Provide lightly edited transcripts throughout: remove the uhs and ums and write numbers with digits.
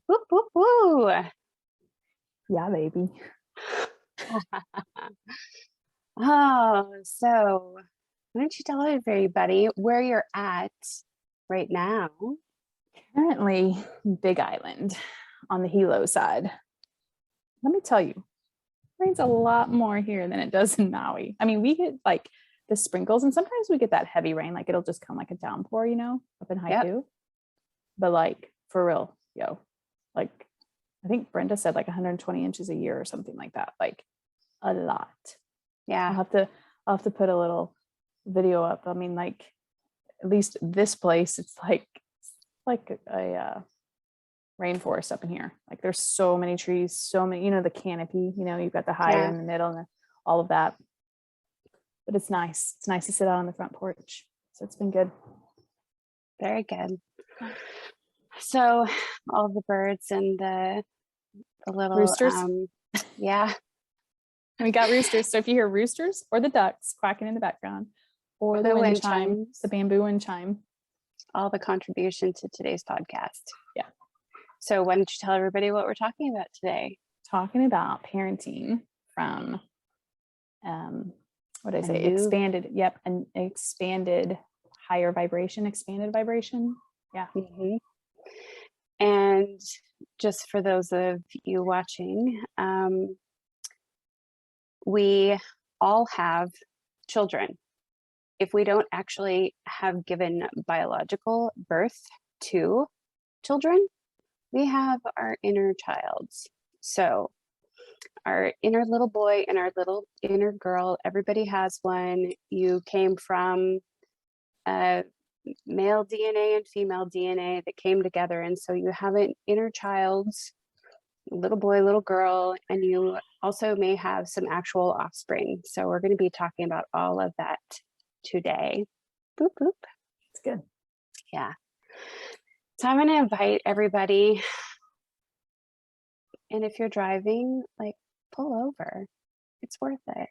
Woo, woo, woo. Yeah, baby. Oh, so why don't you tell everybody where you're at right now? Currently, Big Island on the Hilo side. Let me tell you, it rains a lot more here than it does in Maui. I mean, we get like the sprinkles, and sometimes we get that heavy rain, like it'll just come like a downpour, up in Yep. Haiku. But like for real, like I think Brenda said like 120 inches a year or something like that, like a lot. Yeah. I'll have to put a little video up. I mean, like at least this place, it's like a rainforest up in here. Like there's so many trees, so many, the canopy, you've got the higher Yeah. in the middle and all of that. But it's nice. It's nice to sit out on the front porch. So it's been good. Very good. So all the birds and the little Roosters. Yeah. We got roosters. So if you hear roosters or the ducks quacking in the background, or the wind chime, chimes, the bamboo wind chime, all the contribution to today's podcast. Yeah. So why don't you tell everybody what we're talking about today? Talking about parenting from what did I say? Expanded. Yep, an expanded higher vibration, expanded vibration. Yeah. Mm-hmm. And just for those of you watching, we all have children. If we don't actually have given biological birth to children, we have our inner child. So our inner little boy and our little inner girl, everybody has one. You came from male DNA and female DNA that came together. And so you have an inner child, little boy, little girl, and you also may have some actual offspring. So we're going to be talking about all of that today. Boop, boop. It's good. Yeah. So I'm going to invite everybody. And if you're driving, like pull over. It's worth it.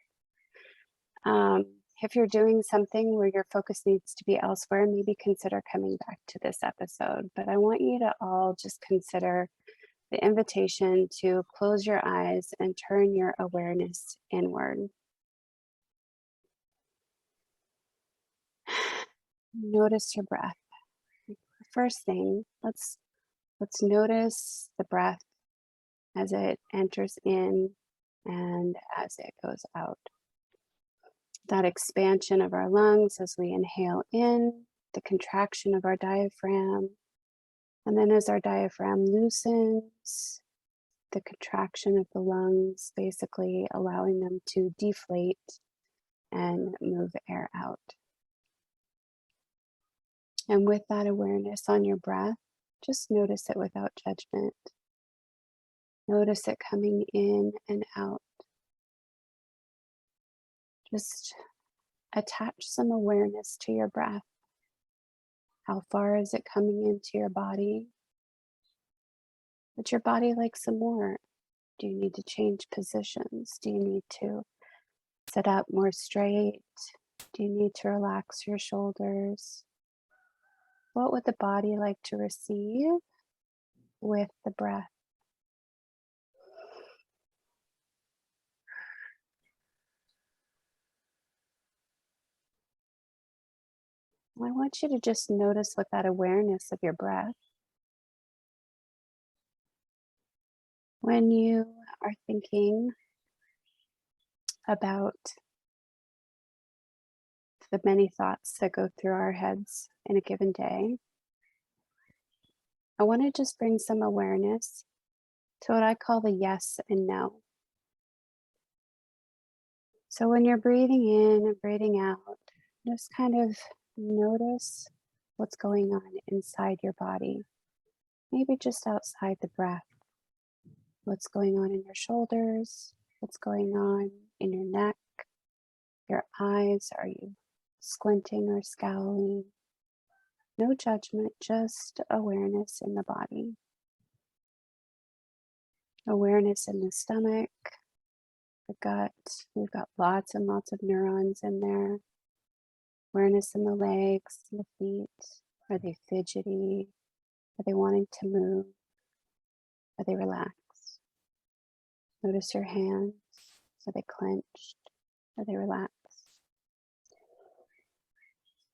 If you're doing something where your focus needs to be elsewhere, maybe consider coming back to this episode. But I want you to all just consider the invitation to close your eyes and turn your awareness inward. Notice your breath. First thing, let's notice the breath as it enters in and as it goes out. That expansion of our lungs as we inhale in, the contraction of our diaphragm, and then as our diaphragm loosens, the contraction of the lungs, basically allowing them to deflate and move air out. And with that awareness on your breath, just notice it without judgment. Notice it coming in and out. Just attach some awareness to your breath. How far is it coming into your body? Would your body like some more? Do you need to change positions? Do you need to sit up more straight? Do you need to relax your shoulders? What would the body like to receive with the breath? I want you to just notice with that awareness of your breath. When you are thinking about the many thoughts that go through our heads in a given day, I want to just bring some awareness to what I call the yes and no. So when you're breathing in and breathing out, just kind of notice what's going on inside your body, maybe just outside the breath. What's going on in your shoulders? What's going on in your neck? Your eyes? Are you squinting or scowling? No judgment, just awareness in the body. Awareness in the stomach, the gut. We've got lots and lots of neurons in there. Awareness in the legs, the feet. Are they fidgety? Are they wanting to move? Are they relaxed? Notice your hands. Are they clenched? Are they relaxed?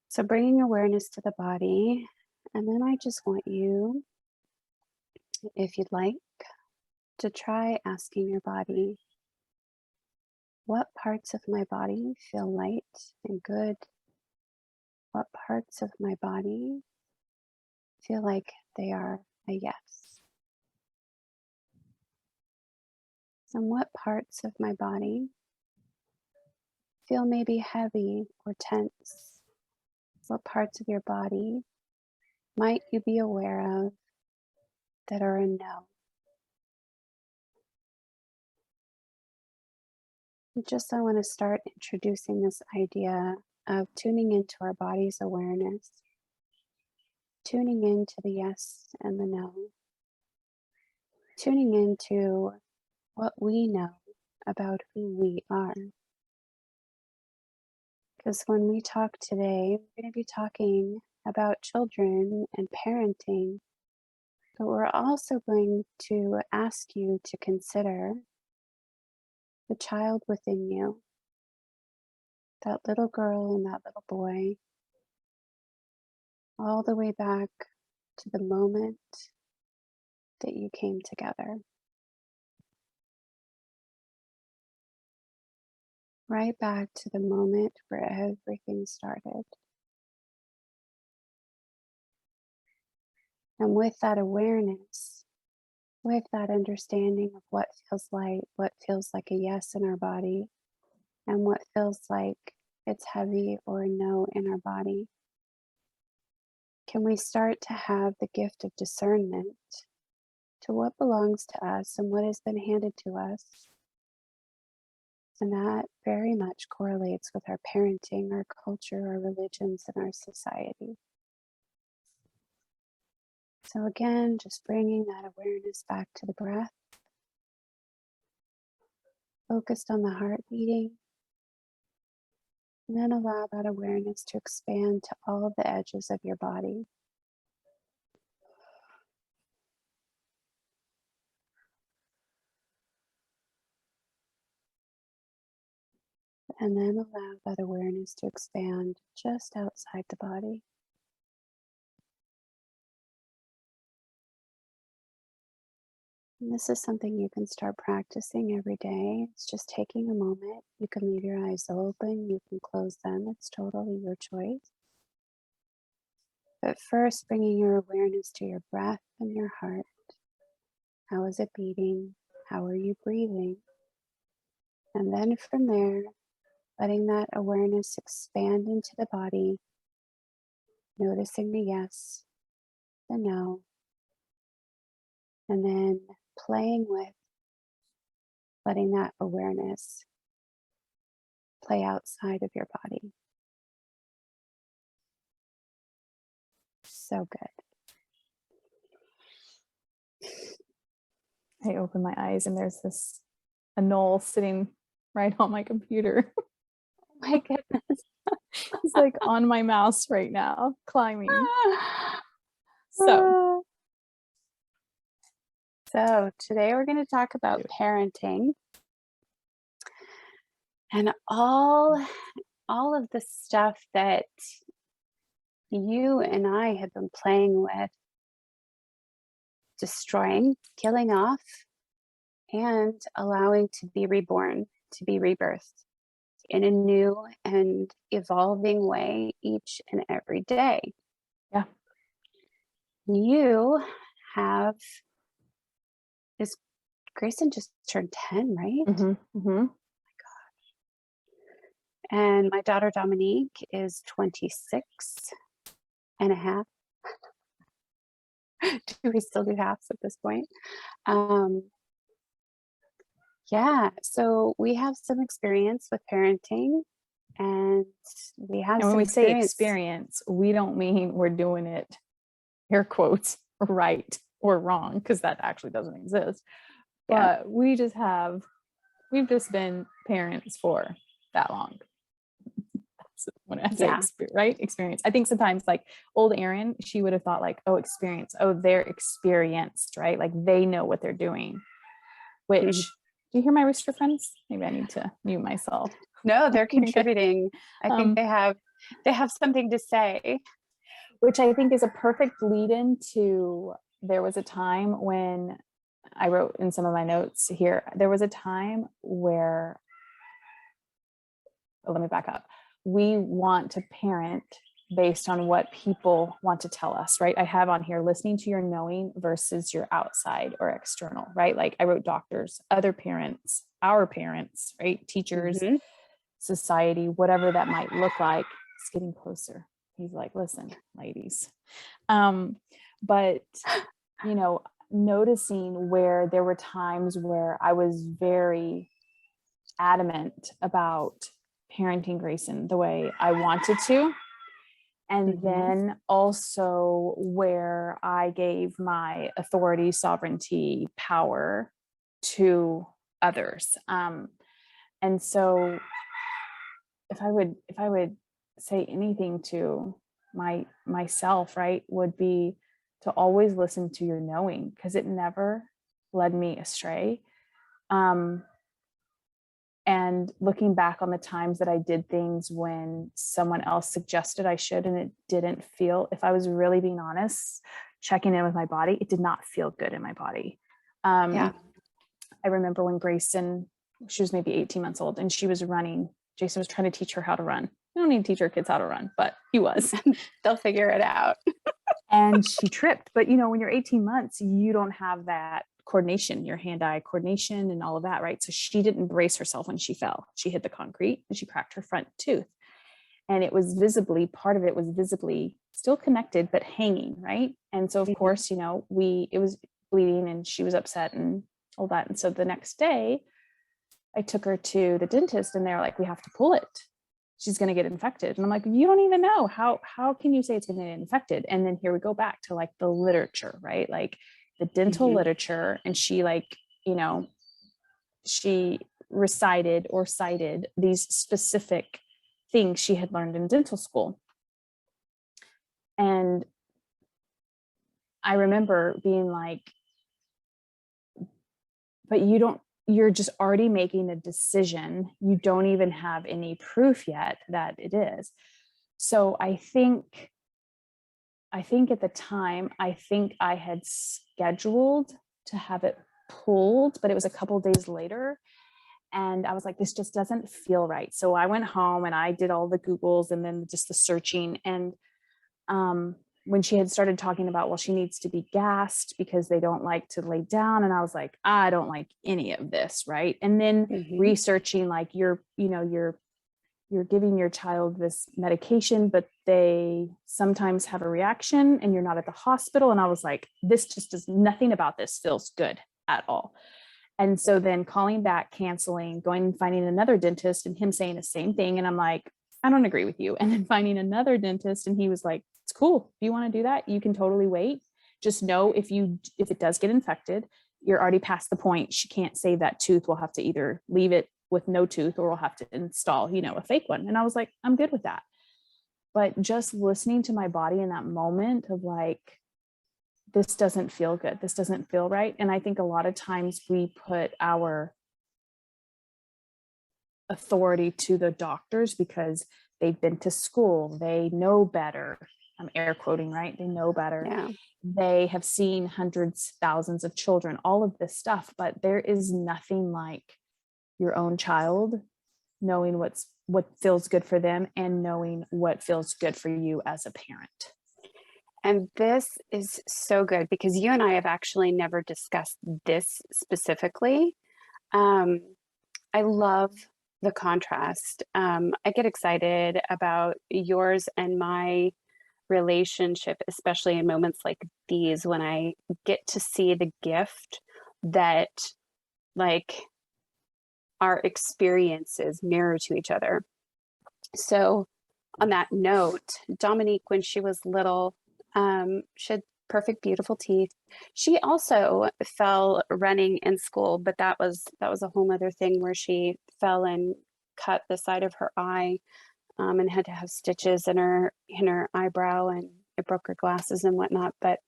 So bringing awareness to the body. And then I just want you, if you'd like, to try asking your body, what parts of my body feel light and good? What parts of my body feel like they are a yes? And what parts of my body feel maybe heavy or tense? What parts of your body might you be aware of that are a no? And just I want to start introducing this idea of tuning into our body's awareness, tuning into the yes and the no, tuning into what we know about who we are. Because when we talk today, we're going to be talking about children and parenting, but we're also going to ask you to consider the child within you, that little girl and that little boy, all the way back to the moment that you came together. Right back to the moment where everything started. And with that awareness, with that understanding of what feels like a yes in our body, and what feels like it's heavy or a no in our body, can we start to have the gift of discernment to what belongs to us and what has been handed to us? And that very much correlates with our parenting, our culture, our religions, and our society. So again, just bringing that awareness back to the breath, focused on the heart beating, and then allow that awareness to expand to all of the edges of your body. And then allow that awareness to expand just outside the body. And this is something you can start practicing every day. It's just taking a moment. You can leave your eyes open, you can close them. It's totally your choice. But first, bringing your awareness to your breath and your heart. How is it beating? How are you breathing? And then from there, letting that awareness expand into the body, noticing the yes, the no, and then playing with letting that awareness play outside of your body. So good. I open my eyes and there's a knoll sitting right on my computer. My goodness. He's like on my mouse right now, climbing. So today we're going to talk about parenting and all of the stuff that you and I have been playing with, destroying, killing off, and allowing to be reborn, to be rebirthed in a new and evolving way each and every day. yeah. You have this. Grayson just turned 10, right? Mm-hmm. Mm-hmm. And my daughter Dominique is 26 and a half. Do we still do halves at this point? Yeah, so we have some experience with parenting, and we have And when some we say experience. experience, we don't mean we're doing it, air quotes, right or wrong, because that actually doesn't exist. Yeah. But we've just been parents for that long. when I say Yeah. right experience. I think sometimes like old Erin, she would have thought like, oh, experience, oh, they're experienced, right? Like they know what they're doing. Which, Mhm. do you hear my rooster friends? Maybe I need to mute myself. No, they're Okay. contributing. I think Um, they have something to say. which I think is a perfect lead in to there was a time when I wrote in some of my notes here, there was a time where, oh, let me back up. We want to parent based on what people want to tell us, right? I have on here listening to your knowing versus your outside or external, right? Like I wrote doctors, other parents, our parents, right? Teachers, Mhm. society, whatever that might look like. It's getting closer. He's like, listen, ladies. But you know, noticing where there were times where I was very adamant about parenting Grayson the way I wanted to. And Mhm. then also where I gave my authority, sovereignty, power to others. And so if I would say anything to myself, right, would be to always listen to your knowing because it never led me astray. Um, and looking back on the times that I did things when someone else suggested I should and it didn't feel, if I was really being honest, checking in with my body, it did not feel good in my body. Yeah. I remember when Grayson, she was maybe 18 months old and she was running. Jason was trying to teach her how to run. We don't need to teach our kids how to run, but he was. They'll figure it out. And she tripped. But you know, when you're 18 months, you don't have that coordination, your hand-eye coordination and all of that, right? So she didn't brace herself when she fell. She hit the concrete and she cracked her front tooth. And it was visibly, part of it was visibly still connected, but hanging, right? And so of Mhm. course, you know, it was bleeding and she was upset and all that. And so the next day I took her to the dentist and they're like, we have to pull it. She's going to get infected. And I'm like, you don't even know how can you say it's going to get infected? And then here we go back to like the literature, right? Like the dental Mhm. literature. And she like, you know, she recited or cited these specific things she had learned in dental school. And I remember being like, but you're just already making a decision. You don't even have any proof yet that it is. So I think at the time, I think I had scheduled to have it pulled, but it was a couple of days later. And I was like, this just doesn't feel right. So I went home and I did all the Googles and then just the searching. And when she had started talking about, well, she needs to be gassed because they don't like to lay down. And I was like, I don't like any of this. Right. And then Mhm. researching like you're giving your child this medication, but they sometimes have a reaction and you're not at the hospital. And I was like, this just does nothing about this feels good at all. And so then calling back, canceling, going and finding another dentist and him saying the same thing. And I'm like, I don't agree with you. And then finding another dentist and he was like, it's cool. If you want to do that, you can totally wait. Just know if it does get infected, you're already past the point. She can't save that tooth. We'll have to either leave it with no tooth or we'll have to install, a fake one. And I was like, I'm good with that. But just listening to my body in that moment of like, this doesn't feel good. This doesn't feel right. And I think a lot of times we put our authority to the doctors because they've been to school, they know better. I'm air quoting, right? They know better. Yeah. They have seen hundreds, thousands of children, all of this stuff, but there is nothing like your own child knowing what feels good for them and knowing what feels good for you as a parent. And this is so good because you and I have actually never discussed this specifically. Um, I love the contrast. I get excited about yours and my relationship, especially in moments like these when I get to see the gift that like our experiences mirror to each other. So, on that note, Dominique, when she was little, she had perfect, beautiful teeth. She also fell running in school, but that was a whole other thing where she fell and cut the side of her eye. and had to have stitches in her eyebrow, and it broke her glasses and whatnot. But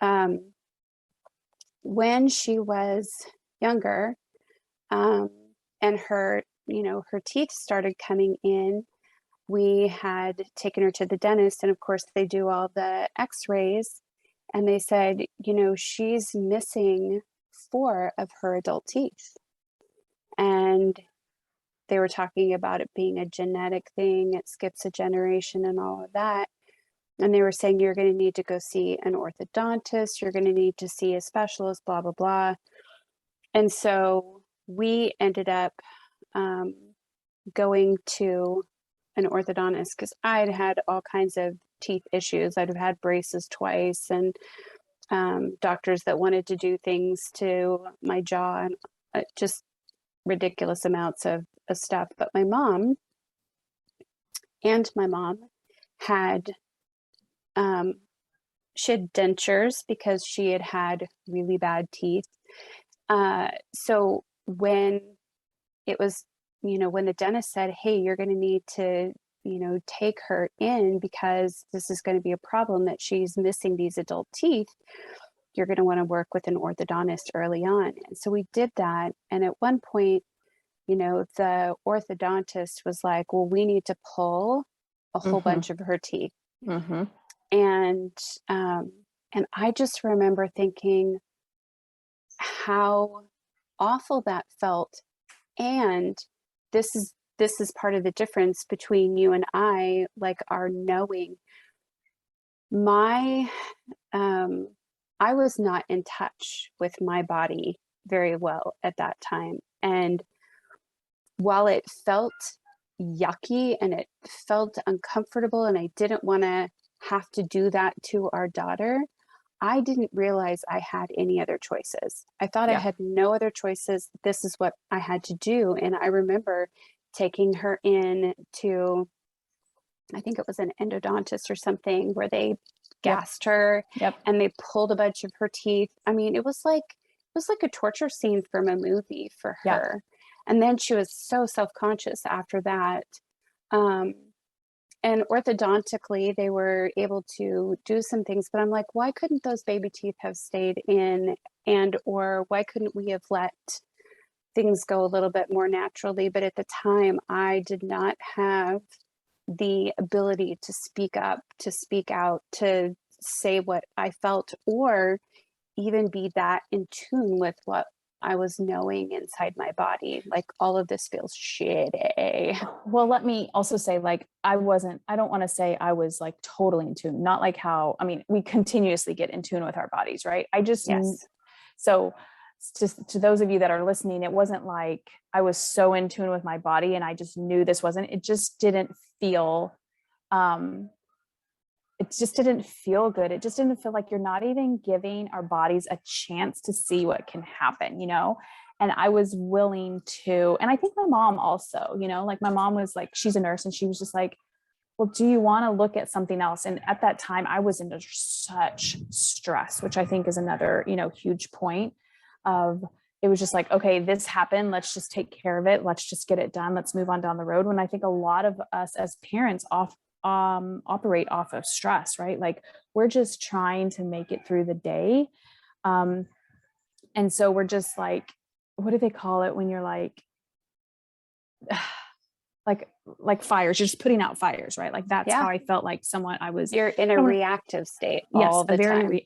um, when she was younger, um, and her teeth started coming in, we had taken her to the dentist, and of course they do all the x-rays, and they said, she's missing 4 of her adult teeth. And they were talking about it being a genetic thing, it skips a generation and all of that. And they were saying, you're going to need to go see an orthodontist, you're going to need to see a specialist, blah, blah, blah. And so we ended up going to an orthodontist because I'd had all kinds of teeth issues. I'd have had braces twice, and doctors that wanted to do things to my jaw, and just ridiculous amounts of stuff. But my mom had she had dentures because she had had really bad teeth. So when it was, when the dentist said, hey, you're going to need to, take her in because this is going to be a problem that she's missing these adult teeth, you're going to want to work with an orthodontist early on. And so we did that. And at one point, the orthodontist was like, well, we need to pull a whole bunch of her teeth. And I just remember thinking how awful that felt. And this is part of the difference between you and I, like our knowing. I was not in touch with my body very well at that time. And while it felt yucky and it felt uncomfortable, and I didn't want to have to do that to our daughter, I didn't realize I had any other choices. I thought I had no other choices. This is what I had to do. And I remember taking her in to, I think it was an endodontist or something, where they gassed her and they pulled a bunch of her teeth. I mean, it was like a torture scene from a movie for her. And then she was so self-conscious after that. And orthodontically, they were able to do some things, but I'm like, why couldn't those baby teeth have stayed in? And, or why couldn't we have let things go a little bit more naturally? But at the time, I did not have the ability to speak up, to speak out, to say what I felt, or even be that in tune with what I was knowing inside my body. Like, all of this feels shitty. Well, let me also say, like, I don't want to say I was like totally in tune, not like how, I mean, we continuously get in tune with our bodies, right? So just to those of you that are listening, it wasn't like I was so in tune with my body and I just knew this wasn't, it just didn't feel, it just didn't feel good. It just didn't feel like you're not even giving our bodies a chance to see what can happen, And I was willing to, and I think my mom also, like my mom was like, she's a nurse, and she was just like, well, do you want to look at something else? And at that time I was under such stress, which I think is another, huge point of, it was just like, okay, this happened. Let's just take care of it. Let's just get it done. Let's move on down the road. When I think a lot of us as parents operate off of stress, right? Like, we're just trying to make it through the day. And so we're just like, what do they call it when you're like fires, you're just putting out fires, right? Like, that's how I felt like You're in a reactive state all the time.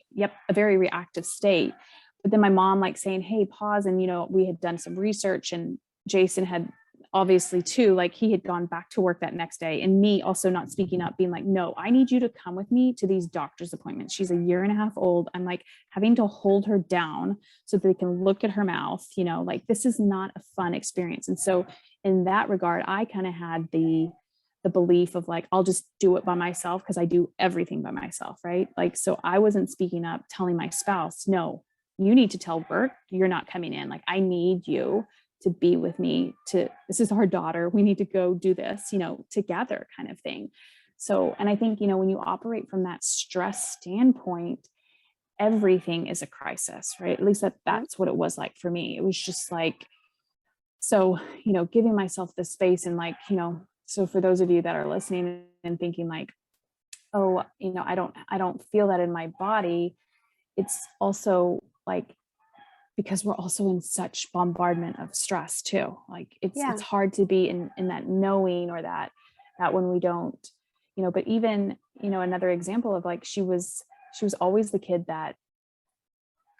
A very reactive state. But then my mom like saying, hey, pause. And, we had done some research, and Jason had obviously too, like he had gone back to work that next day, and me also not speaking up, being like, no, I need you to come with me to these doctor's appointments. She's a year and a half old. I'm like having to hold her down so they can look at her mouth, like, this is not a fun experience. And so in that regard, I kind of had the belief of like, I'll just do it by myself because I do everything by myself, right? Like, so I wasn't speaking up, telling my spouse, no, you need to tell Bert you're not coming in. Like, I need you to be with me, this is our daughter, we need to go do this, together, kind of thing. So, and I think, when you operate from that stress standpoint, everything is a crisis, right? At least that's what it was like for me. It was just like, so, giving myself the space and like, So for those of you that are listening and thinking like, oh, I don't feel that in my body. It's also like, because we're also in such bombardment of stress too. Like it's Yeah. hard to be in that knowing, or that when we don't, but even, another example of like, she was always the kid that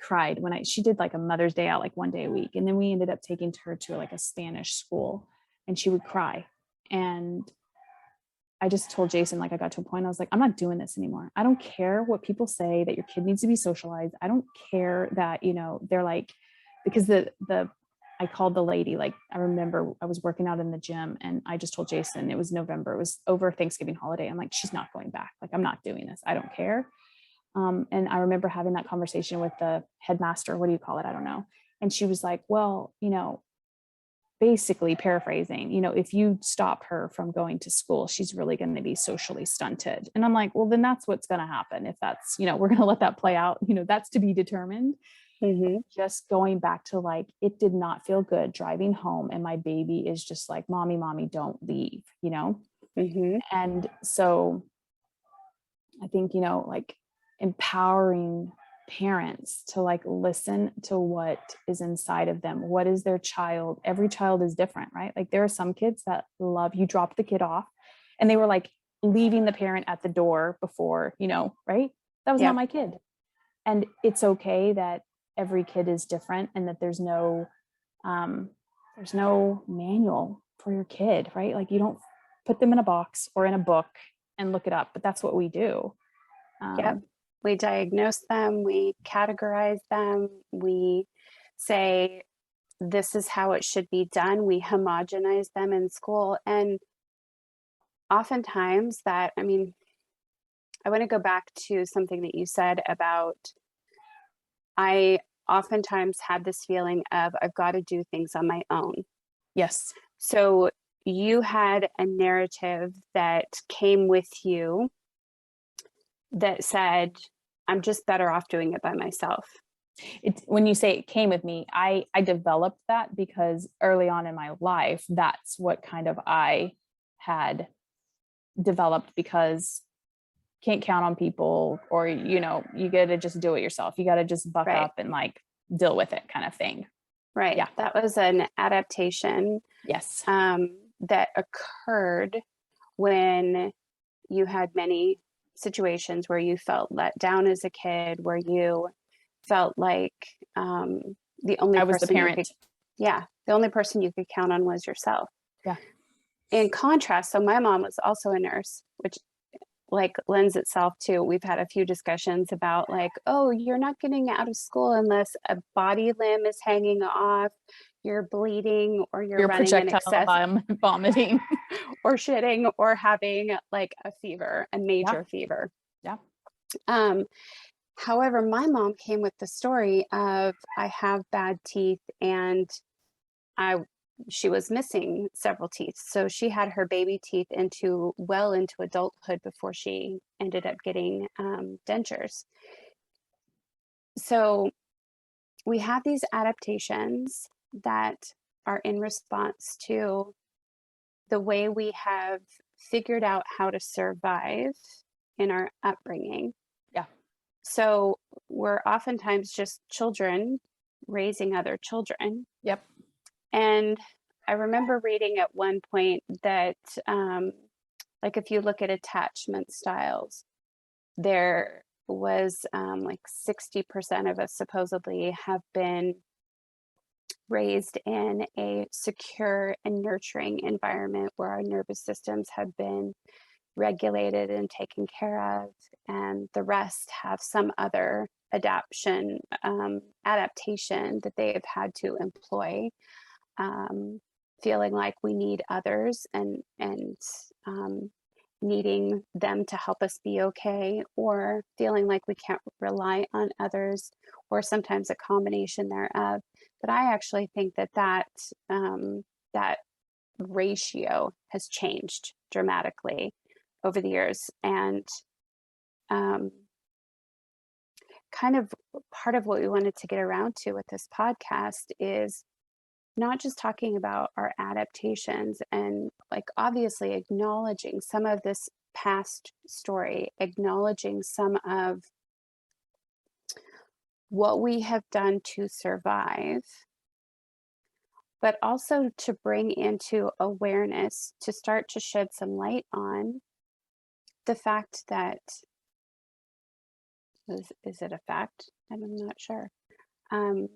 cried when she did like a Mother's Day out like one day a week. And then we ended up taking her to like a Spanish school, and she would cry. And I just told Jason, like, I got to a point, I was like, I'm not doing this anymore. I don't care what people say that your kid needs to be socialized. I don't care that, they're like, because I called the lady, like, I remember I was working out in the gym, and I just told Jason, it was November, it was over Thanksgiving holiday. I'm like, she's not going back. Like, I'm not doing this. I don't care. And I remember having that conversation with the headmaster, what do you call it? I don't know. And she was like, well, basically paraphrasing, if you stop her from going to school, she's really going to be socially stunted. And I'm like, well, then that's what's going to happen. If that's, we're going to let that play out, that's to be determined. Mm-hmm. Just going back to like, it did not feel good driving home. And my baby is just like, mommy, don't leave, Mm-hmm. And so I think, like empowering parents to like listen to what is inside of them. What is their child? Every child is different, right? Like there are some kids that love, you drop the kid off and they were like leaving the parent at the door before, right? That was not Yep. my kid. And it's okay that every kid is different, and that there's no manual for your kid, right? Like you don't put them in a box or in a book and look it up, but that's what we do. Yep. We diagnose them, we categorize them, we say, this is how it should be done. We homogenize them in school. And oftentimes I want to go back to something that you said about, I oftentimes had this feeling of, I've got to do things on my own. Yes. So you had a narrative that came with you that said, I'm just better off doing it by myself. When you say it came with me, I developed that because early on in my life, that's what kind of I had developed, because can't count on people, or, you got to just do it yourself. You got to just buck Right. up and like deal with it kind of thing. Right. Yeah. That was an adaptation Yes. that occurred when you had many situations where you felt let down as a kid, where you felt like the only I was the person you parent. could, the only person you could count on was yourself. Yeah. In contrast, so my mom was also a nurse, which like lends itself to, we've had a few discussions about like, oh, you're not getting out of school unless a body limb is hanging off, you're bleeding, or you're running an excess vomiting or shitting, or having like a fever, a major Yeah. fever. Yeah. However, my mom came with the story of, I have bad teeth, and she was missing several teeth. So she had her baby teeth into adulthood before she ended up getting dentures. So we have these adaptations that are in response to the way we have figured out how to survive in our upbringing. Yeah. So we're oftentimes just children raising other children. Yep. And I remember reading at one point that, like, if you look at attachment styles, there was like 60% of us supposedly have been raised in a secure and nurturing environment where our nervous systems have been regulated and taken care of, and the rest have some other adaptation that they have had to employ, feeling like we need others, and needing them to help us be okay, or feeling like we can't rely on others, or sometimes a combination thereof. But I actually think that ratio has changed dramatically over the years. And kind of part of what we wanted to get around to with this podcast is not just talking about our adaptations and like obviously acknowledging some of this past story, acknowledging some of what we have done to survive, but also to bring into awareness, to start to shed some light on the fact that is it a fact? I'm not sure. Um,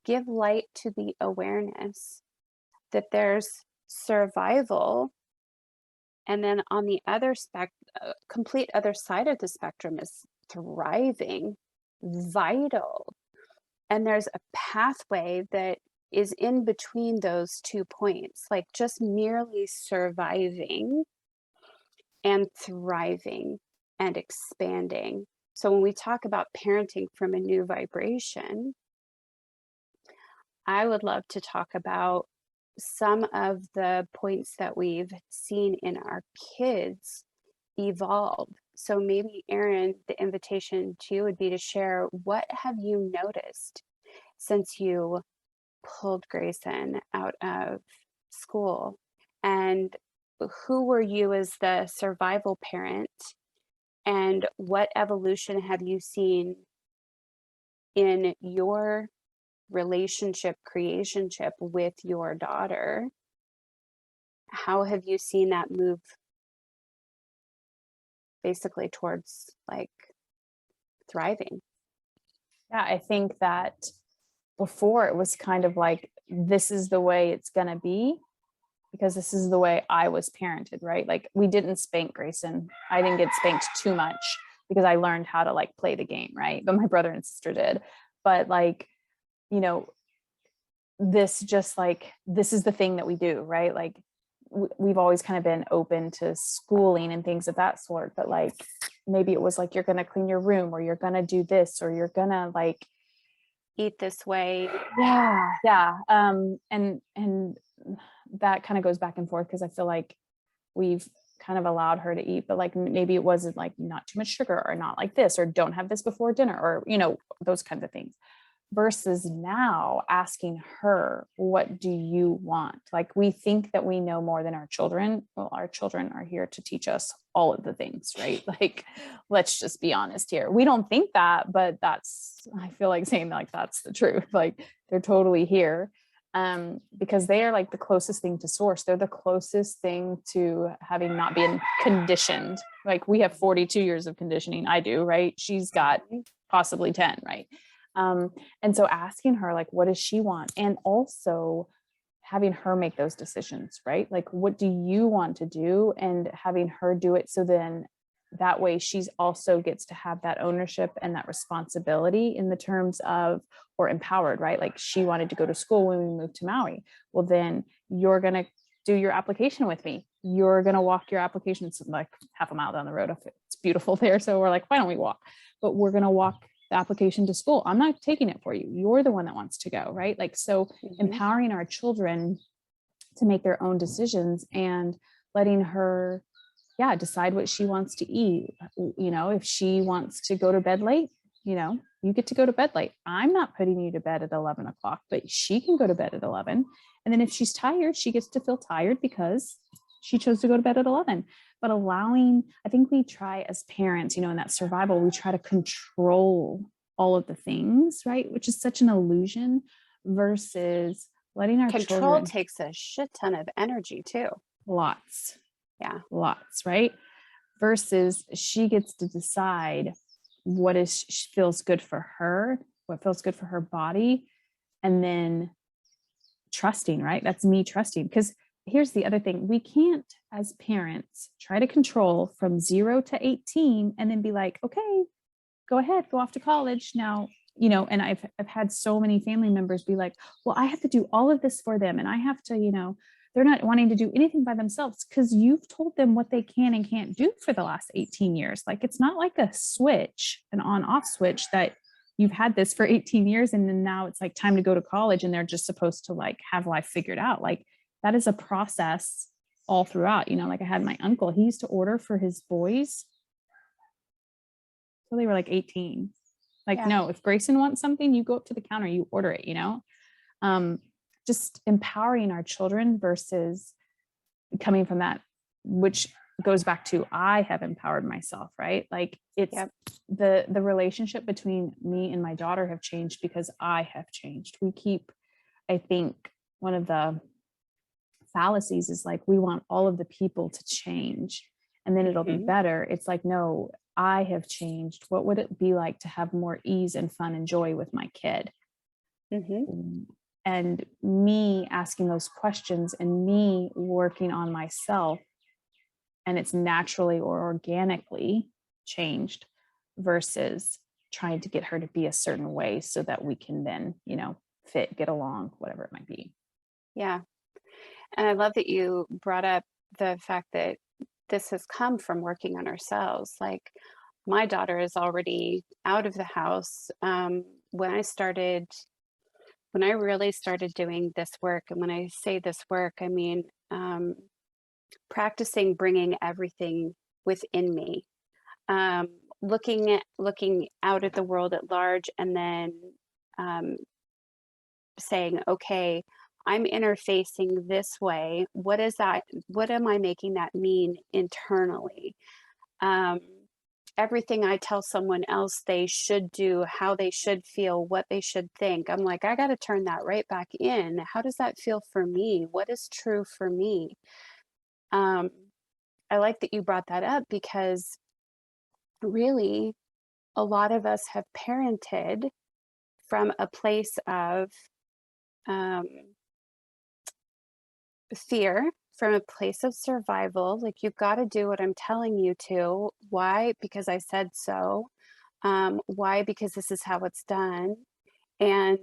give light to the awareness that there's survival, and then on the other complete other side of the spectrum is thriving, vital, and there's a pathway that is in between those 2 points, like just merely surviving and thriving and expanding. So when we talk about parenting from a new vibration, I would love to talk about some of the points that we've seen in our kids evolve. So maybe Erin, the invitation to you would be to share, what have you noticed since you pulled Grayson out of school? And who were you as the survival parent? And what evolution have you seen in your relationship creationship with your daughter? How have you seen that move basically towards like thriving? Yeah, I think that before it was kind of like, this is the way it's going to be because this is the way I was parented, right? Like we didn't spank Grayson. I didn't get spanked too much because I learned how to like play the game, right? But my brother and sister did. But like, you know, this just like, this is the thing that we do, right? Like we've always kind of been open to schooling and things of that sort, but like maybe it was like, you're going to clean your room or you're going to do this or you're going to like Eat this way. yeah and that kind of goes back and forth because I feel like we've kind of allowed her to eat, but like maybe it wasn't like not too much sugar or not like this or don't have this before dinner or those kinds of things, versus now asking her, what do you want? Like we think that we know more than our children. Well, our children are here to teach us all of the things, right? Like let's just be honest here, we don't think that, but I feel like saying like that's the truth. Like they're totally here because they are like the closest thing to source. They're the closest thing to having not been conditioned. Like we have 42 years of conditioning. I do, right? She's got possibly 10, right? And so asking her like, what does she want? And also having her make those decisions, right? Like, what do you want to do? And having her do it. So then that way she's also gets to have that ownership and that responsibility in the terms of, or empowered, right? Like she wanted to go to school when we moved to Maui. Well, then you're going to do your application with me. You're going to walk your application. It's like half a mile down the road. It's beautiful there. So we're like, why don't we walk? But we're going to walk the application to school. I'm not taking it for you. You're the one that wants to go, right? Like, so empowering our children to make their own decisions and letting her, decide what she wants to eat. If she wants to go to bed late, you get to go to bed late. I'm not putting you to bed at 11 o'clock, but she can go to bed at 11. And then if she's tired, she gets to feel tired because she chose to go to bed at 11. But I think we try as parents, in that survival, we try to control all of the things, right? Which is such an illusion versus letting our Control children. Takes a shit ton of energy too. Lots. Yeah. Lots, right? Versus she gets to decide what feels good for her, what feels good for her body. And then trusting, right? That's me trusting. Because here's the other thing. We can't, as parents, try to control from 0 to 18 and then be like, okay, go ahead, go off to college now, and I've had so many family members be like, well, I have to do all of this for them. And I have to, they're not wanting to do anything by themselves because you've told them what they can and can't do for the last 18 years. Like, it's not like a switch, an on-off switch that you've had this for 18 years. And then now it's like time to go to college and they're just supposed to like have life figured out. Like that is a process all throughout, like I had my uncle, he used to order for his boys till they were like 18. Like, no, if Grayson wants something, you go up to the counter, you order it, just empowering our children versus coming from that, which goes back to I have empowered myself, right? Like it's Yep. the relationship between me and my daughter have changed because I have changed. We keep, I think one of the fallacies is like we want all of the people to change and then it'll be Hmm. better. It's like, no, I have changed. What would it be like to have more ease and fun and joy with my kid? Hmm. And me asking those questions and me working on myself, and it's naturally or organically changed versus trying to get her to be a certain way so that we can then, fit, get along, whatever it might be. Yeah. And I love that you brought up the fact that this has come from working on ourselves. Like my daughter is already out of the house. When I really started doing this work, and when I say this work, I mean practicing bringing everything within me, um, looking out at the world at large, and then um, saying, okay, I'm interfacing this way. What is that? What am I making that mean internally? Um, Everything I tell someone else they should do, how they should feel, what they should think, I'm like, I got to turn that right back in. How does that feel for me? What is true for me? Um, I like that you brought that up because really, a lot of us have parented from a place of um, fear, from a place of survival. Like, you've got to do what I'm telling you to. Why? Because I said so. Why? Because this is how it's done. And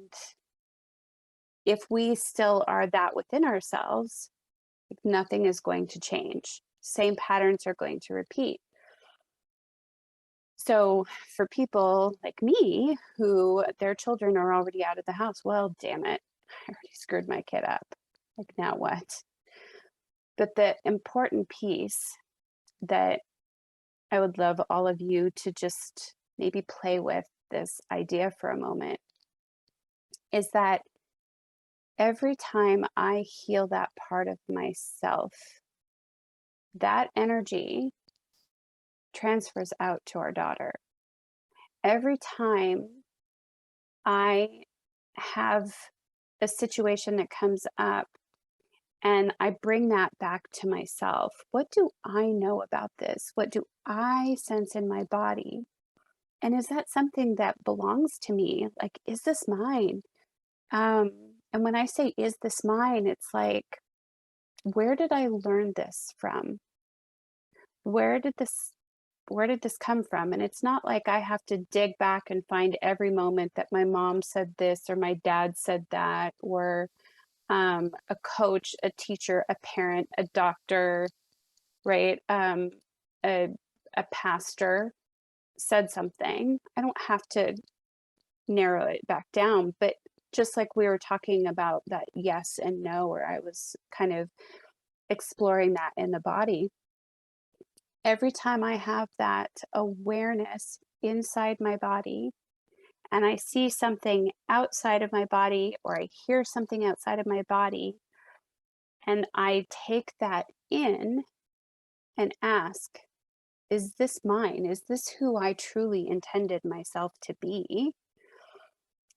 if we still are that within ourselves, like, nothing is going to change. Same patterns are going to repeat. So for people like me who their children are already out of the house, well, damn it, I already screwed my kid up. Like, now what? But the important piece that I would love all of you to just maybe play with this idea for a moment is that every time I heal that part of myself, that energy transfers out to our daughter. Every time I have a situation that comes up and I bring that back to myself, what do I know about this? What do I sense in my body? And is that something that belongs to me? Like, is this mine? And when I say, is this mine? It's like, where did I learn this from? Where did this where did this come from? And it's not like I have to dig back and find every moment that my mom said this or my dad said that, or a coach, a teacher, a parent, a doctor, right? A, a pastor said something. I don't have to narrow it back down, but just like we were talking about that yes and no, or I was kind of exploring that in the body. Every time I have that awareness inside my body and I see something outside of my body or I hear something outside of my body and I take that in and ask, is this mine? Is this who I truly intended myself to be?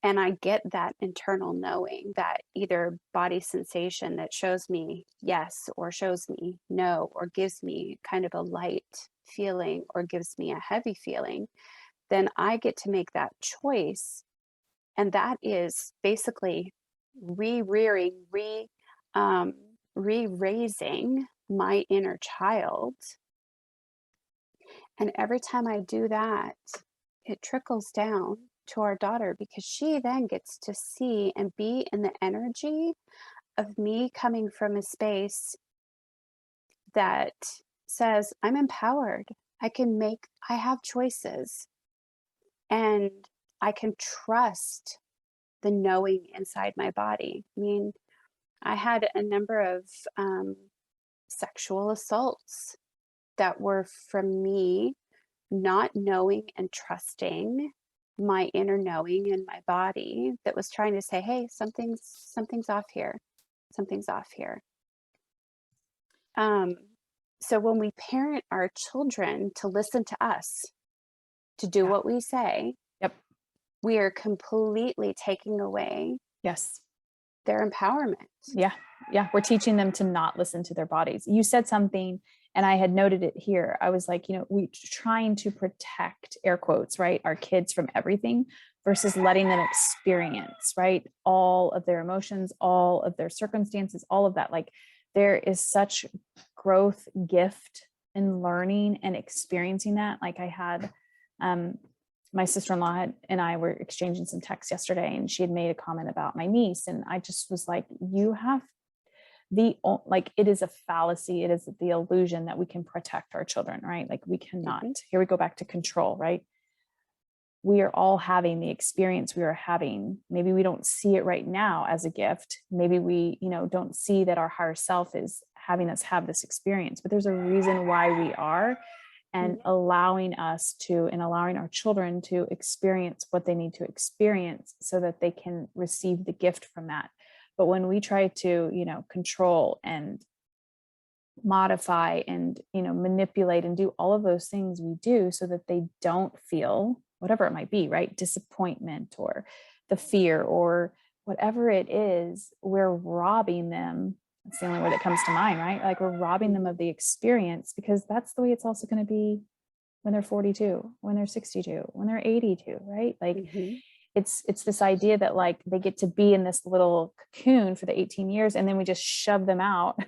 And I get that internal knowing, that either body sensation that shows me yes or shows me no, or gives me kind of a light feeling or gives me a heavy feeling, then I get to make that choice. And that is basically re-rearing, um, re-raising my inner child. And every time I do that, it trickles down to our daughter because she then gets to see and be in the energy of me coming from a space that says, I'm empowered. I have choices, and I can trust the knowing inside my body. I mean, I had a number of um, sexual assaults that were from me not knowing and trusting. my inner knowing in my body that was trying to say, hey, something's off here. Something's off here. Um, so when we parent our children to listen to us, to do Yeah. what we say, Yep. we are completely taking away Yes. their empowerment. Yeah. Yeah. We're teaching them to not listen to their bodies. You said something, and I had noted it here. I was like, we trying to protect, air quotes, right, our kids from everything versus letting them experience, right, all of their emotions, all of their circumstances, all of that. Like, there is such growth gift in learning and experiencing that. Like, I had my sister-in-law and I were exchanging some texts yesterday, and she had made a comment about my niece, and I just was like, you have like, it is a fallacy, it is the illusion that we can protect our children, right? Like, we cannot. Mm-hmm. Here we go back to control, right? We are all having the experience we are having. Maybe we don't see it right now as a gift. Maybe we don't see that our higher self is having us have this experience, but there's a reason why we are, and allowing us to, and allowing our children to experience what they need to experience so that they can receive the gift from that. But when we try to control and modify and manipulate and do all of those things we do so that they don't feel whatever it might be, right, disappointment or the fear or whatever it is, we're robbing them. That's the only word that comes to mind, right? Like, we're robbing them of the experience, because that's the way it's also going to be when they're 42, when they're 62, when they're 82, right? Like, Mm-hmm. it's this idea that, like, they get to be in this little cocoon for the 18 years, and then we just shove them out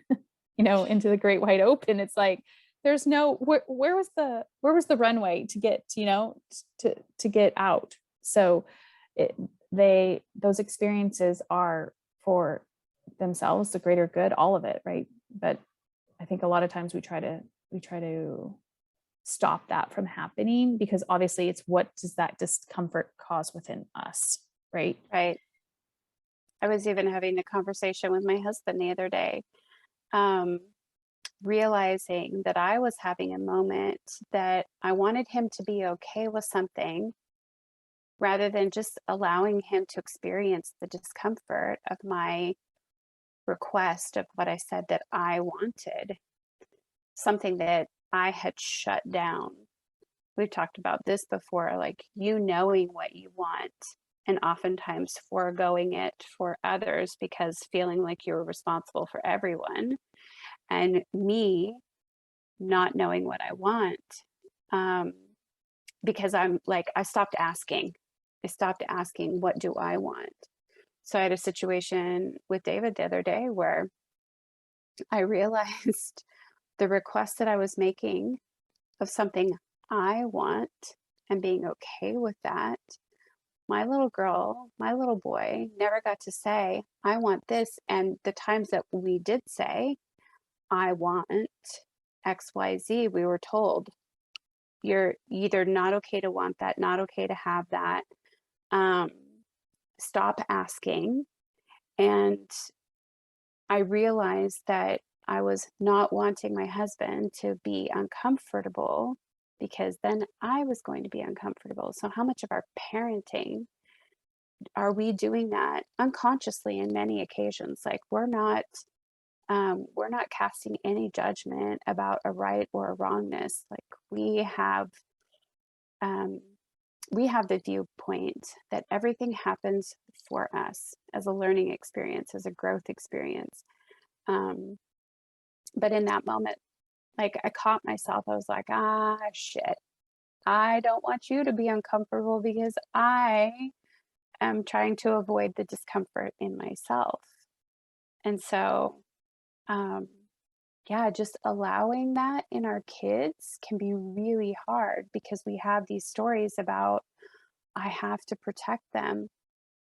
into the great wide open. It's like, there's no, where was the runway to get to get out. So those experiences are for themselves, the greater good, all of it, right? But I think a lot of times we try to stop that from happening, because obviously it's, what does that discomfort cause within us, right? Right. I was even having a conversation with my husband the other day, realizing that I was having a moment that I wanted him to be okay with something rather than just allowing him to experience the discomfort of my request of what I said that I wanted, something that I had shut down. We've talked about this before, like, you knowing what you want and oftentimes foregoing it for others because feeling like you're responsible for everyone, and me not knowing what I want, um, because I'm like, I stopped asking. I stopped asking, what do I want? So I had a situation with David the other day where I realized the request that I was making of something I want and being okay with that. My little girl, my little boy never got to say, I want this. And the times that we did say, I want XYZ, we were told, you're either not okay to want that, not okay to have that. Um, Stop asking. And I realized that I was not wanting my husband to be uncomfortable, because then I was going to be uncomfortable. So how much of our parenting are we doing that unconsciously in many occasions? Like, we're not casting any judgment about a right or a wrongness. Like, um, we have the viewpoint that everything happens for us as a learning experience, as a growth experience. Um, but in that moment, like, I caught myself. I was like, ah, shit. I don't want you to be uncomfortable because I am trying to avoid the discomfort in myself. And so, um, yeah, just allowing that in our kids can be really hard, because we have these stories about, I have to protect them.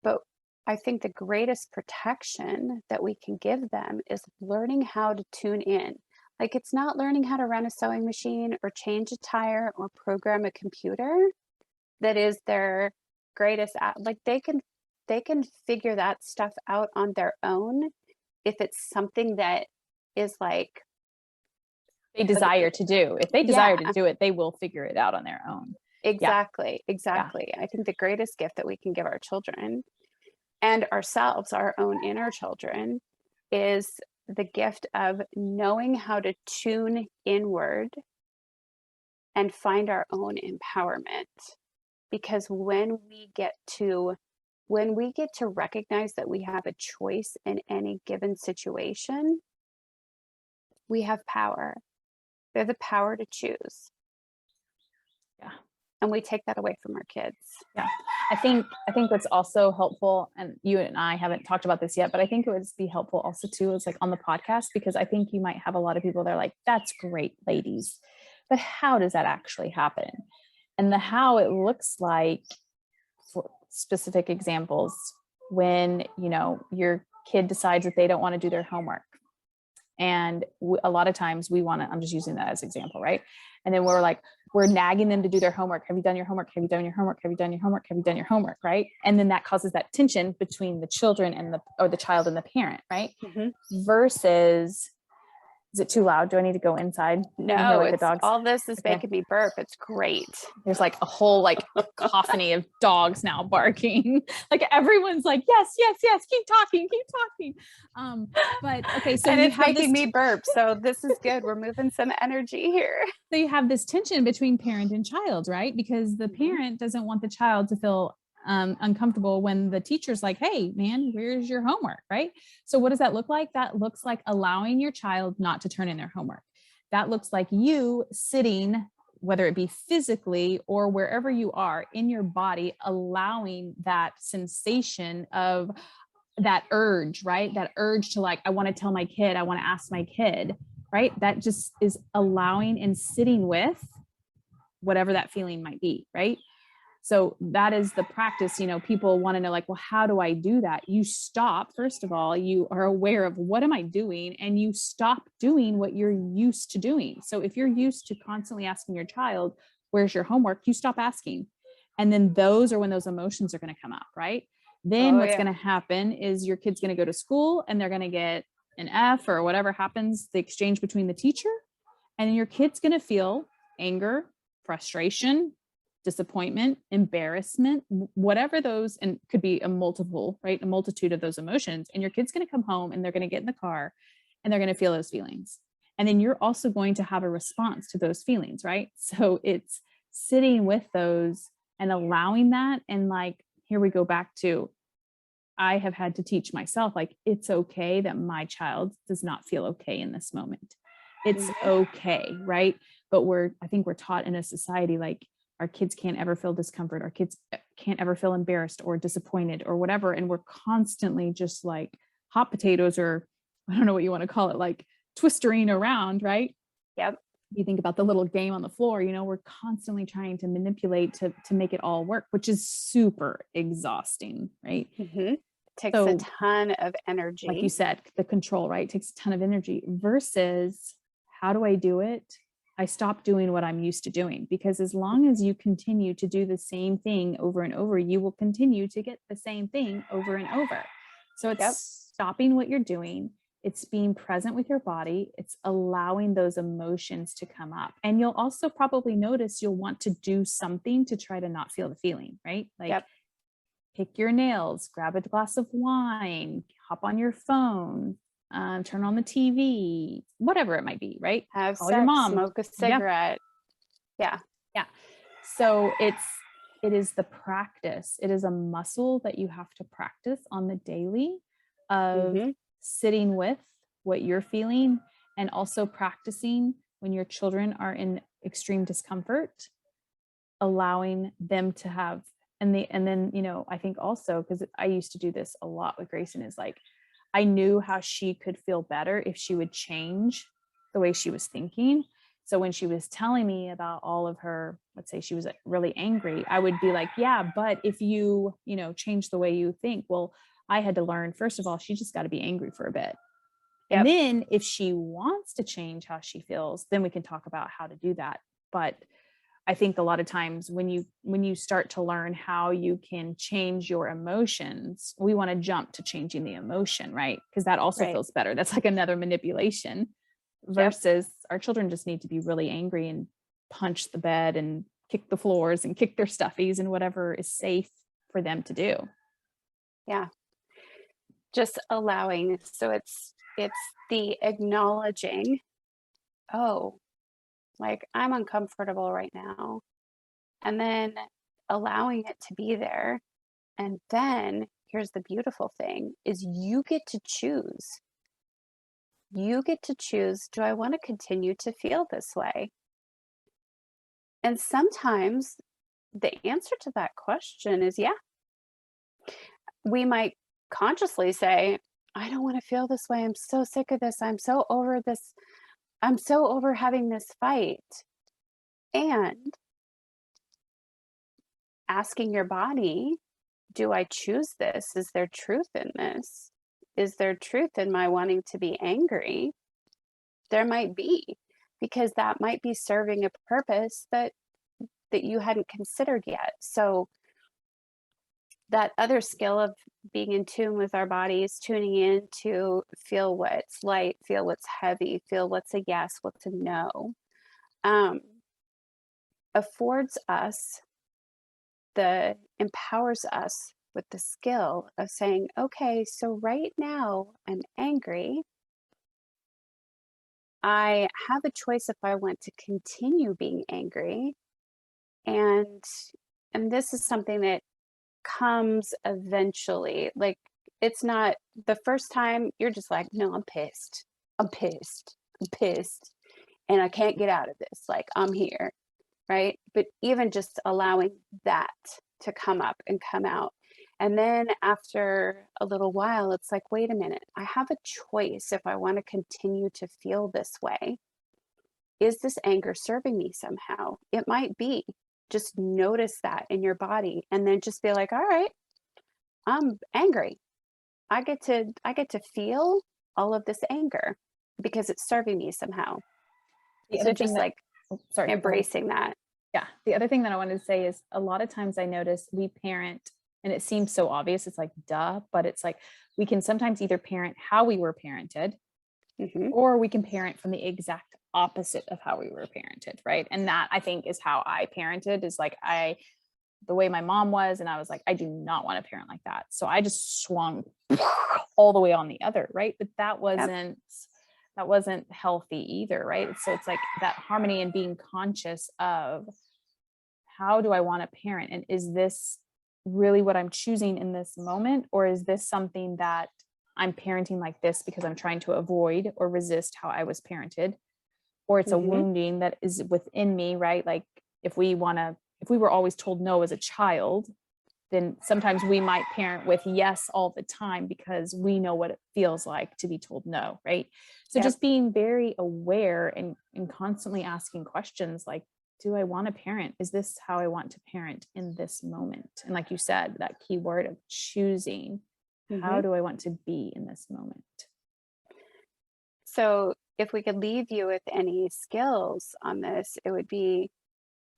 But I think the greatest protection that we can give them is learning how to tune in. Like, it's not learning how to run a sewing machine or change a tire or program a computer that is their like, they can figure that stuff out on their own if it's something that is They desire to do. If they yeah, desire to do it, they will figure it out on their own. Exactly. Yeah. Exactly. I think the greatest gift that we can give our children and ourselves, our own inner children, is the gift of knowing how to tune inward and find our own empowerment. Because when we get to recognize that we have a choice in any given situation, we have power. We have the power to choose, Yeah. and we take that away from our kids. Yeah. I think what's also helpful, and you and I haven't talked about this yet, but I think it would be helpful also too, is like on the podcast, because I think you might have a lot of people that are like, that's great, ladies. But how does that actually happen? And the how it looks like, for specific examples, when your kid decides that they don't want to do their homework, and a lot of times we want to, I'm just using that as example, right? And then we're nagging them to do their homework. Have you done your homework? Have you done your homework? Have you done your homework? Have you done your homework? Right? And then that causes that tension between the children and the child and the parent, right? Mhm. Versus, is it too loud? Do I need to go inside? Can you hear No, like the it's dogs? all this is Okay. making me burp. It's great. There's like a whole like cacophony of dogs now barking. Like everyone's like, yes, yes, yes, keep talking, keep talking. But okay, so And you it's have this making me burp. So this is good. We're moving some energy here. so you have this tension between parent and child, right? Because the Mhm. parent doesn't want the child to feel uncomfortable when the teacher's like, hey, man, where's your homework, right? So what does that look like? That looks like allowing your child not to turn in their homework. That looks like you sitting, whether it be physically or wherever you are in your body, allowing that sensation of that urge, right? That urge to like, I want to tell my kid, I want to ask my kid, right? That just is allowing and sitting with whatever that feeling might be, right? So that is the practice. People want to know, like, well, how do I do that? You stop, first of all, you are aware of what am I doing, and you stop doing what you're used to doing. So if you're used to constantly asking your child, where's your homework? You stop asking. And then those are when those emotions are going to come up, right? Then Oh what's yeah. going to happen is your kid's going to go to school and they're going to get an F or whatever happens, the exchange between the teacher, and your kid's going to feel anger, frustration, disappointment, embarrassment, whatever those, and could be a multiple, right? A multitude of those emotions. And your kid's going to come home and they're going to get in the car and they're going to feel those feelings. And then you're also going to have a response to those feelings, right? So it's sitting with those and allowing that. And like, here we go back to, I have had to teach myself, like, it's okay that my child does not feel okay in this moment. It's Mhm. okay, right? But I think we're taught in a society like our kids can't ever feel discomfort. Our kids can't ever feel embarrassed or disappointed or whatever. And we're constantly just like hot potatoes, or I don't know what you want to call it, like twistering around, right? Yep. You think about the little game on the floor, we're constantly trying to manipulate to make it all work, which is super exhausting, right? Mhm. Takes a So ton of like you energy. said, the control, right? It takes a ton of energy versus how do I do it? I stop doing what I'm used to doing, because as long as you continue to do the same thing over and over, you will continue to get the same thing over and over. So Yep. it's stopping what you're doing. It's being present with your body. It's allowing those emotions to come up. And you'll also probably notice you'll want to do something to try to not feel the feeling, right? Like Yep. pick your nails, grab a glass of wine, hop on your phone, turn on the TV, whatever it might be, right? Have Call your sex, mom. smoke a Yeah, cigarette. Yeah. yeah. So it is the practice. It is a muscle that you have to practice on the daily of Mhm. sitting with what you're feeling, and also practicing when your children are in extreme discomfort, allowing them to have, and then I think also, because I used to do this a lot with Grayson, is like I knew how she could feel better if she would change the way she was thinking. So when she was telling me about all of her, let's say she was really angry, I would be like, yeah, but if change the way you think, well, I had to learn, first of all, she just got to be angry for a bit. And Yep. then if she wants to change how she feels, then we can talk about how to do that. But I think a lot of times when you start to learn how you can change your emotions, we want to jump to changing the emotion, right? Because that also Right. feels better. That's like another manipulation, Yep. versus our children just need to be really angry and punch the bed and kick the floors and kick their stuffies and whatever is safe for them to do. Yeah. Just allowing. So it's the acknowledging, oh, like I'm uncomfortable right now. And then allowing it to be there. And then here's the beautiful thing is you get to choose. You get to choose, do I want to continue to feel this way? And sometimes the answer to that question is yeah. We might consciously say, I don't want to feel this way. I'm so sick of this. I'm so over this. I'm so over having this fight. And asking your body, do I choose this? Is there truth in this? Is there truth in my wanting to be angry? There might be, because that might be serving a purpose that you hadn't considered yet. So that other skill of being in tune with our bodies, tuning in to feel what's light, feel what's heavy, feel what's a yes, what's a no, um, affords us empowers us with the skill of saying, okay, so right now I'm angry. I have a choice if I want to continue being angry. And and this is something that comes eventually. Like it's not the first time you're just like, no, I'm pissed. I'm pissed. I'm pissed. And I can't get out of this. Like I'm here. Right? But even just allowing that to come up and come out. And then after a little while, it's like, wait a minute, I have a choice if I want to continue to feel this way. Is this anger serving me somehow? It might be. Just notice that in your body and then just be like, all right, I'm angry. I get to feel all of this anger because it's serving me somehow. The So other thing just that, like oh, sorry, go ahead. embracing that. Yeah. The other thing that I wanted to say is a lot of times I notice we parent, and it seems so obvious. It's like, duh, but it's like we can sometimes either parent how we were parented, Hmm. or we can parent from the exact opposite of how we were parented. Right. And that I think is how I parented is like, the way my mom was, and I was like, I do not want to parent like that. So I just swung all the way on the other. Right. But Yep. that wasn't healthy either. Right. So it's like that harmony and being conscious of how do I want to parent? And is this really what I'm choosing in this moment? Or is this something that I'm parenting like this because I'm trying to avoid or resist how I was parented? Or it's a Hmm. wounding that is within me, right? Like if we were always told no as a child, then sometimes we might parent with yes all the time because we know what it feels like to be told no, right? So Yep. just being very aware and constantly asking questions like, do I want to parent? Is this how I want to parent in this moment? And like you said, that key word of choosing, Hmm. how do I want to be in this moment? So if we could leave you with any skills on this, it would be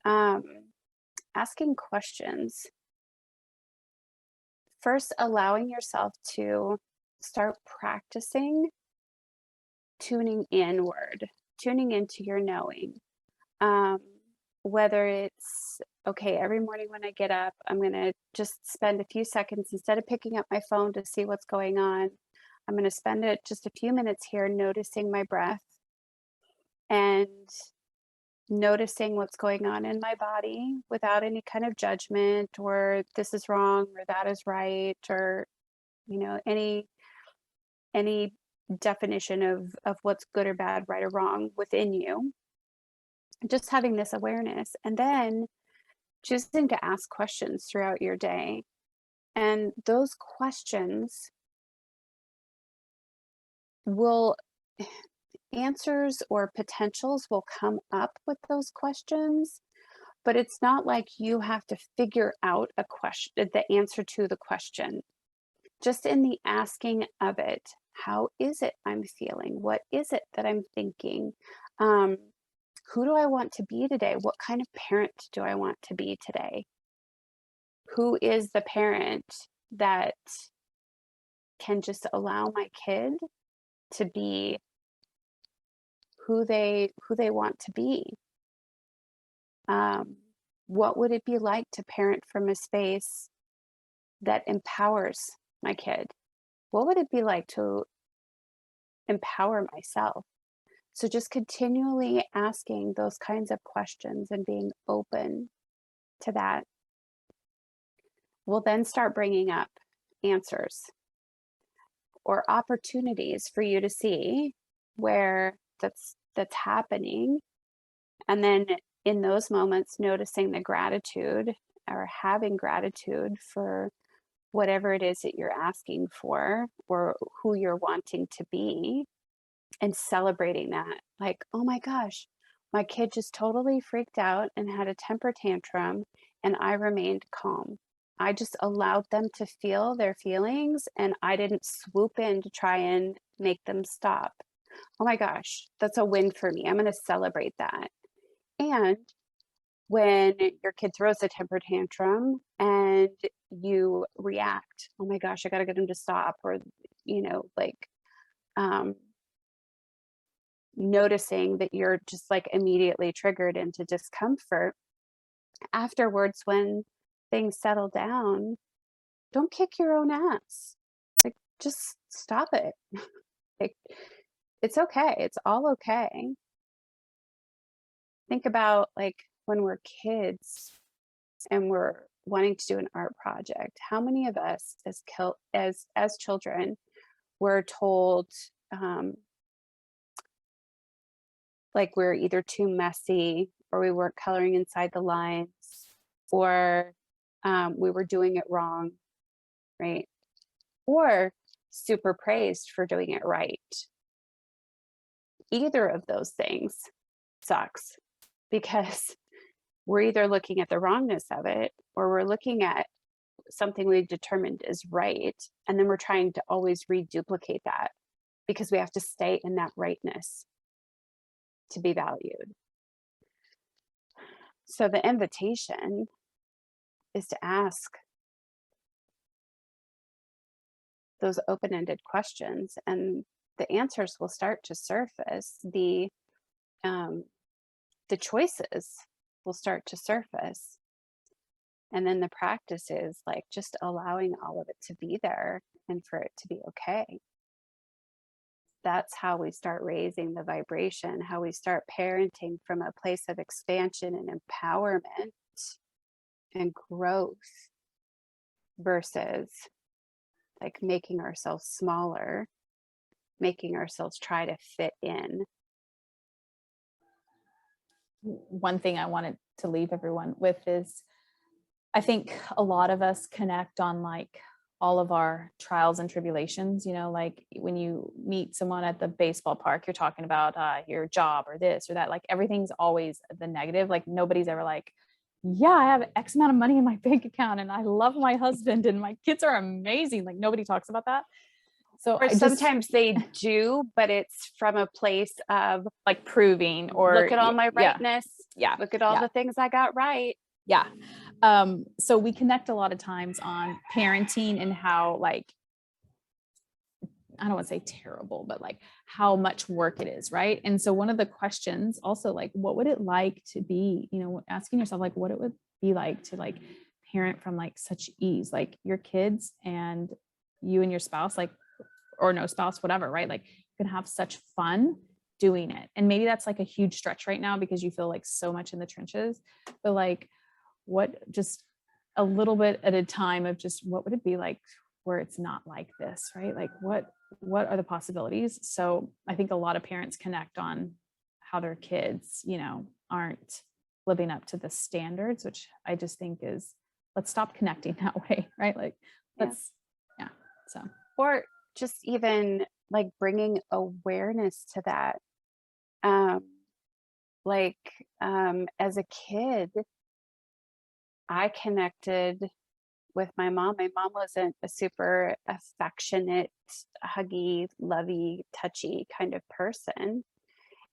um, asking questions. First, allowing yourself to start practicing tuning inward, tuning into your knowing. Um, Whether it's, okay, every morning when I get up, I'm going to just spend a few seconds instead of picking up my phone to see what's going on. I'm going to spend it just a few minutes here noticing my breath and noticing what's going on in my body without any kind of judgment or this is wrong or that is right or any definition of what's good or bad, right or wrong within you. Just having this awareness and then choosing to ask questions throughout your day. And those questions will answers or potentials will come up with those questions, but it's not like you have to figure out a question, the answer to the question. Just in the asking of it, how is it I'm feeling? What is it that I'm thinking? Um, who do I want to be today? What kind of parent do I want to be today? Who is the parent that can just allow my kid to be who they want to be? Um, What would it be like to parent from a space that empowers my kid? What would it be like to empower myself? So just continually asking those kinds of questions and being open to that will then start bringing up answers or opportunities for you to see where that's happening, and then in those moments noticing the gratitude or having gratitude for whatever it is that you're asking for or who you're wanting to be, and celebrating that. Like, oh my gosh, my kid just totally freaked out and had a temper tantrum, and I remained calm. I just allowed them to feel their feelings and I didn't swoop in to try and make them stop. Oh my gosh, that's a win for me. I'm going to celebrate that. And when your kid throws a temper tantrum and you react, oh my gosh, I got to get him to stop, or, like, um, noticing that you're just like immediately triggered into discomfort. Afterwards, when things settle down, don't kick your own ass. Like, just stop it. Like, it's okay. It's all okay. Think about like when we're kids and we're wanting to do an art project. How many of us as children were told, um, like we're either too messy or we weren't coloring inside the lines, or we were doing it wrong, right? Or super praised for doing it right. Either of those things sucks, because we're either looking at the wrongness of it or we're looking at something we've determined is right. And then we're trying to always reduplicate that because we have to stay in that rightness to be valued. So the invitation is to ask those open-ended questions, and the answers will start to surface. Um, the choices will start to surface, and then the practice is like just allowing all of it to be there and for it to be okay. That's how we start raising the vibration, how we start parenting from a place of expansion and empowerment and growth, versus like making ourselves smaller, making ourselves try to fit in. One thing I wanted to leave everyone with is, I think a lot of us connect on like all of our trials and tribulations, like when you meet someone at the baseball park, you're talking about your job or this or that, like everything's always the negative. Like nobody's ever like, yeah, I have X amount of money in my bank account and I love my husband and my kids are amazing. Like nobody talks about that. So Or sometimes they do, but it's from a place of like proving, or look at all my rightness. Yeah. Look at all the things I got right. Yeah. So we connect a lot of times on parenting and how, like, I don't want to say terrible, but like how much work it is. Right. And so one of the questions also, like, what would it like to be, asking yourself, like, what it would be like to like parent from like such ease, like your kids and you and your spouse, like, or no spouse, whatever, right? Like you can have such fun doing it. And maybe that's like a huge stretch right now because you feel like so much in the trenches, but like, what, just a little bit at a time of just what would it be like where it's not like this, right? Like what are the possibilities? So I think a lot of parents connect on how their kids, aren't living up to the standards, which I just think is, let's stop connecting that way, right? Like let's, yeah. So, Or just even like bringing awareness to that. Um, as a kid, I connected with my mom. My mom wasn't a super affectionate, huggy, lovey, touchy kind of person.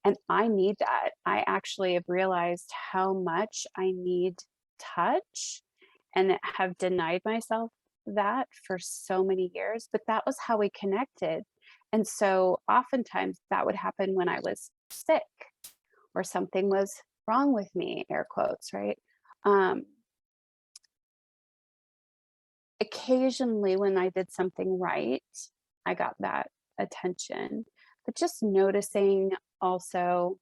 And I need that. I actually have realized how much I need touch and have denied myself that for so many years. But that was how we connected. And so oftentimes that would happen when I was sick or something was wrong with me, air quotes, right? Um, Occasionally, when I did something right, I got that attention. But just noticing also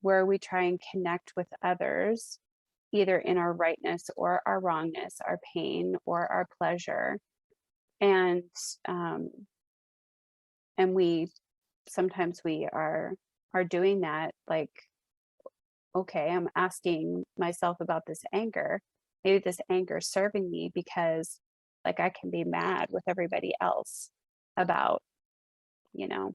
where we try and connect with others, either in our rightness or our wrongness, our pain or our pleasure. And um, and we sometimes we are doing that like, okay, I'm asking myself about this anger. Maybe this anger is serving me because like I can be mad with everybody else about, you know,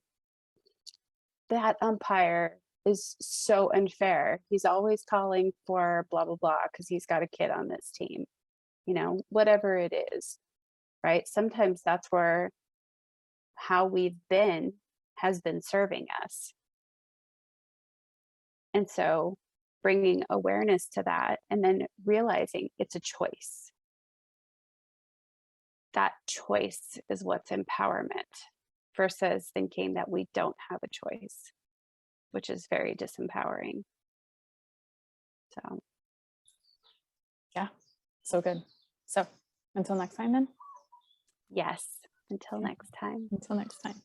that umpire is so unfair. He's always calling for blah blah blah because he's got a kid on this team, whatever it is, right? Sometimes that's where how we've been has been serving us. And so bringing awareness to that and then realizing it's a choice. That choice is what's empowerment versus thinking that we don't have a choice, which is very disempowering. So, Yeah. So good. So until next time, then. yes, until Okay. next time. Until next time.